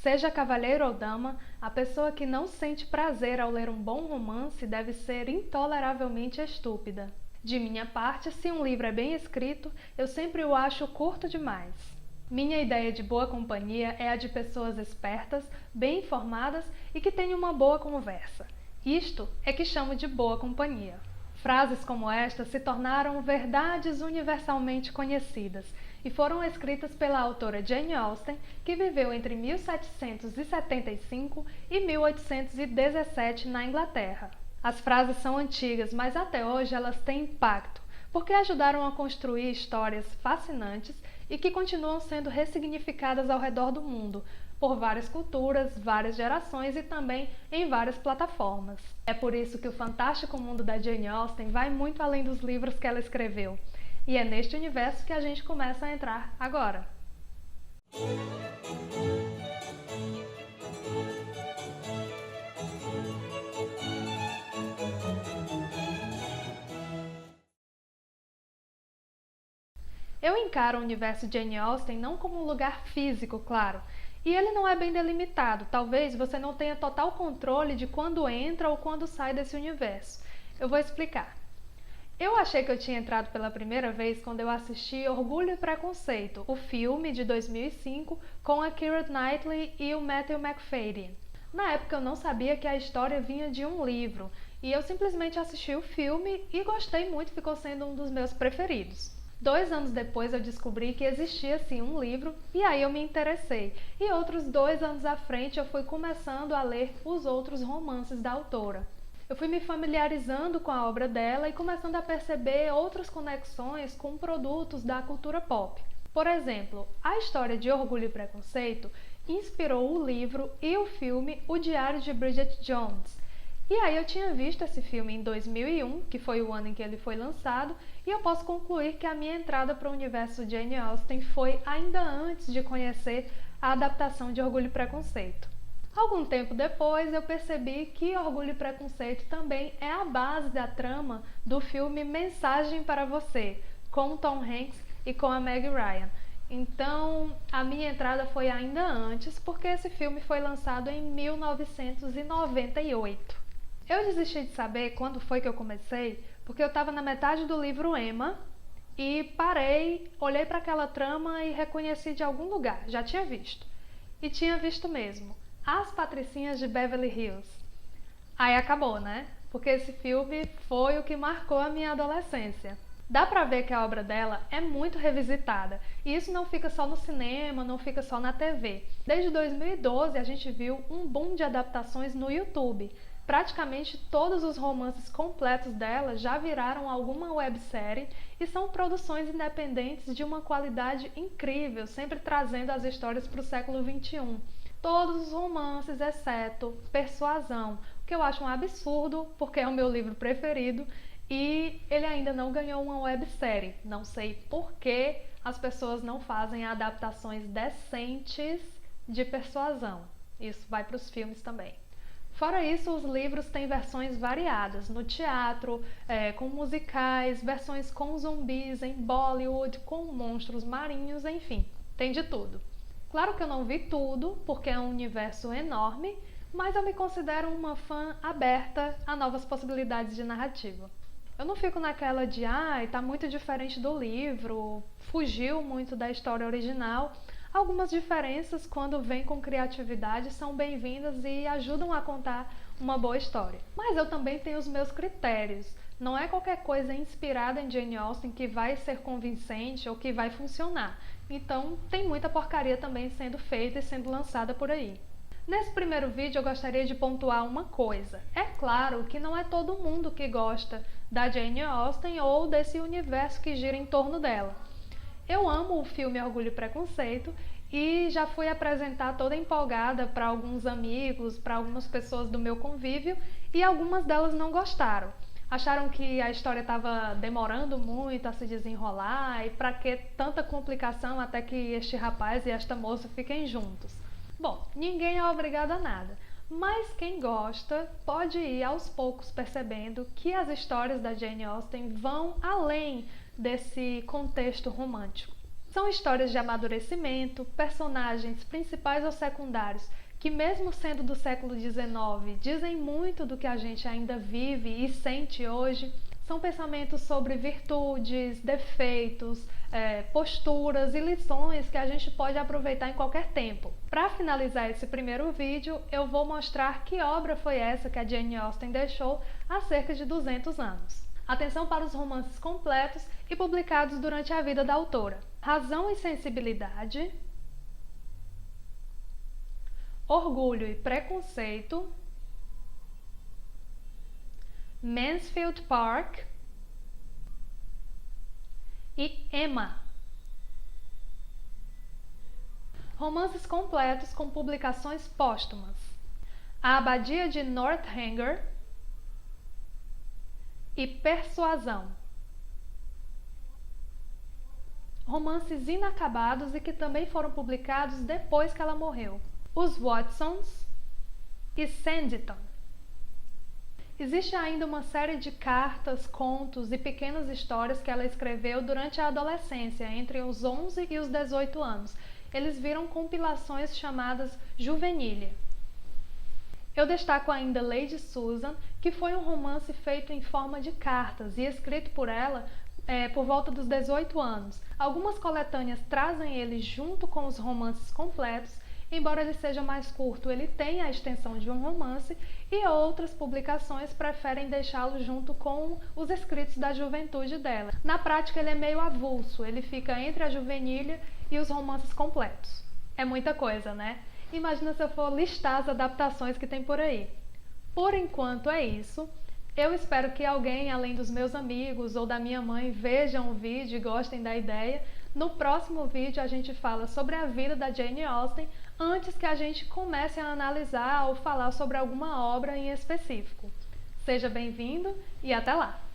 Seja cavalheiro ou dama, a pessoa que não sente prazer ao ler um bom romance deve ser intoleravelmente estúpida. De minha parte, se um livro é bem escrito, eu sempre o acho curto demais. Minha ideia de boa companhia é a de pessoas espertas, bem informadas e que têm uma boa conversa. Isto é que chamo de boa companhia. Frases como esta se tornaram verdades universalmente conhecidas e foram escritas pela autora Jane Austen, que viveu entre 1775 e 1817 na Inglaterra. As frases são antigas, mas até hoje elas têm impacto, porque ajudaram a construir histórias fascinantes e que continuam sendo ressignificadas ao redor do mundo, por várias culturas, várias gerações e também em várias plataformas. É por isso que o fantástico mundo da Jane Austen vai muito além dos livros que ela escreveu. E é neste universo que a gente começa a entrar agora. Eu encaro o universo Jane Austen não como um lugar físico, claro, e ele não é bem delimitado. Talvez você não tenha total controle de quando entra ou quando sai desse universo. Eu vou explicar. Eu achei que eu tinha entrado pela primeira vez quando eu assisti Orgulho e Preconceito, o filme de 2005 com a Keira Knightley e o Matthew Macfadyen. Na época eu não sabia que a história vinha de um livro, e eu simplesmente assisti o filme e gostei muito, ficou sendo um dos meus preferidos. 2 anos depois eu descobri que existia sim um livro e aí eu me interessei. E outros 2 anos à frente eu fui começando a ler os outros romances da autora. Eu fui me familiarizando com a obra dela e começando a perceber outras conexões com produtos da cultura pop. Por exemplo, a história de Orgulho e Preconceito inspirou o livro e o filme O Diário de Bridget Jones. E aí eu tinha visto esse filme em 2001, que foi o ano em que ele foi lançado, e eu posso concluir que a minha entrada para o universo Jane Austen foi ainda antes de conhecer a adaptação de Orgulho e Preconceito. Algum tempo depois eu percebi que Orgulho e Preconceito também é a base da trama do filme Mensagem para Você, com o Tom Hanks e com a Meg Ryan. Então, a minha entrada foi ainda antes, porque esse filme foi lançado em 1998. Eu desisti de saber quando foi que eu comecei, porque eu estava na metade do livro Emma e parei, olhei para aquela trama e reconheci de algum lugar, já tinha visto. E tinha visto mesmo, As Patricinhas de Beverly Hills. Aí acabou, né? Porque esse filme foi o que marcou a minha adolescência. Dá pra ver que a obra dela é muito revisitada, e isso não fica só no cinema, não fica só na TV. Desde 2012 a gente viu um boom de adaptações no YouTube. Praticamente todos os romances completos dela já viraram alguma websérie e são produções independentes de uma qualidade incrível, sempre trazendo as histórias para o século XXI. Todos os romances, exceto Persuasão, que eu acho um absurdo, porque é o meu livro preferido, e ele ainda não ganhou uma websérie. Não sei por que as pessoas não fazem adaptações decentes de Persuasão. Isso vai para os filmes também. Fora isso, os livros têm versões variadas, no teatro, com musicais, versões com zumbis, em Bollywood, com monstros marinhos, enfim, tem de tudo. Claro que eu não vi tudo, porque é um universo enorme, mas eu me considero uma fã aberta a novas possibilidades de narrativa. Eu não fico naquela de, tá muito diferente do livro, fugiu muito da história original. Algumas diferenças, quando vêm com criatividade, são bem-vindas e ajudam a contar uma boa história. Mas eu também tenho os meus critérios. Não é qualquer coisa inspirada em Jane Austen que vai ser convincente ou que vai funcionar. Então, tem muita porcaria também sendo feita e sendo lançada por aí. Nesse primeiro vídeo eu gostaria de pontuar uma coisa. É claro que não é todo mundo que gosta da Jane Austen ou desse universo que gira em torno dela. Eu amo o filme Orgulho e Preconceito e já fui apresentar toda empolgada para alguns amigos, para algumas pessoas do meu convívio, e algumas delas não gostaram. Acharam que a história estava demorando muito a se desenrolar e para que tanta complicação até que este rapaz e esta moça fiquem juntos. Bom, ninguém é obrigado a nada, mas quem gosta pode ir aos poucos percebendo que as histórias da Jane Austen vão além desse contexto romântico. São histórias de amadurecimento, personagens principais ou secundários que, mesmo sendo do século XIX, dizem muito do que a gente ainda vive e sente hoje. São pensamentos sobre virtudes, defeitos, posturas e lições que a gente pode aproveitar em qualquer tempo. Para finalizar esse primeiro vídeo, eu vou mostrar que obra foi essa que a Jane Austen deixou há cerca de 200 anos. Atenção para os romances completos e publicados durante a vida da autora: Razão e Sensibilidade, Orgulho e Preconceito, Mansfield Park e Emma. Romances completos com publicações póstumas: A Abadia de Northanger e Persuasão. Romances inacabados e que também foram publicados depois que ela morreu: Os Watsons e Sanditon. Existe ainda uma série de cartas, contos e pequenas histórias que ela escreveu durante a adolescência, entre os 11 e os 18 anos. Eles viram compilações chamadas Juvenilia. Eu destaco ainda Lady Susan, que foi um romance feito em forma de cartas e escrito por ela por volta dos 18 anos. Algumas coletâneas trazem ele junto com os romances completos. Embora ele seja mais curto, ele tem a extensão de um romance, e outras publicações preferem deixá-lo junto com os escritos da juventude dela. Na prática, ele é meio avulso, ele fica entre a Juvenilia e os romances completos. É muita coisa, né? Imagina se eu for listar as adaptações que tem por aí. Por enquanto é isso. Eu espero que alguém, além dos meus amigos ou da minha mãe, vejam o vídeo e gostem da ideia. No próximo vídeo a gente fala sobre a vida da Jane Austen, antes que a gente comece a analisar ou falar sobre alguma obra em específico. Seja bem-vindo e até lá!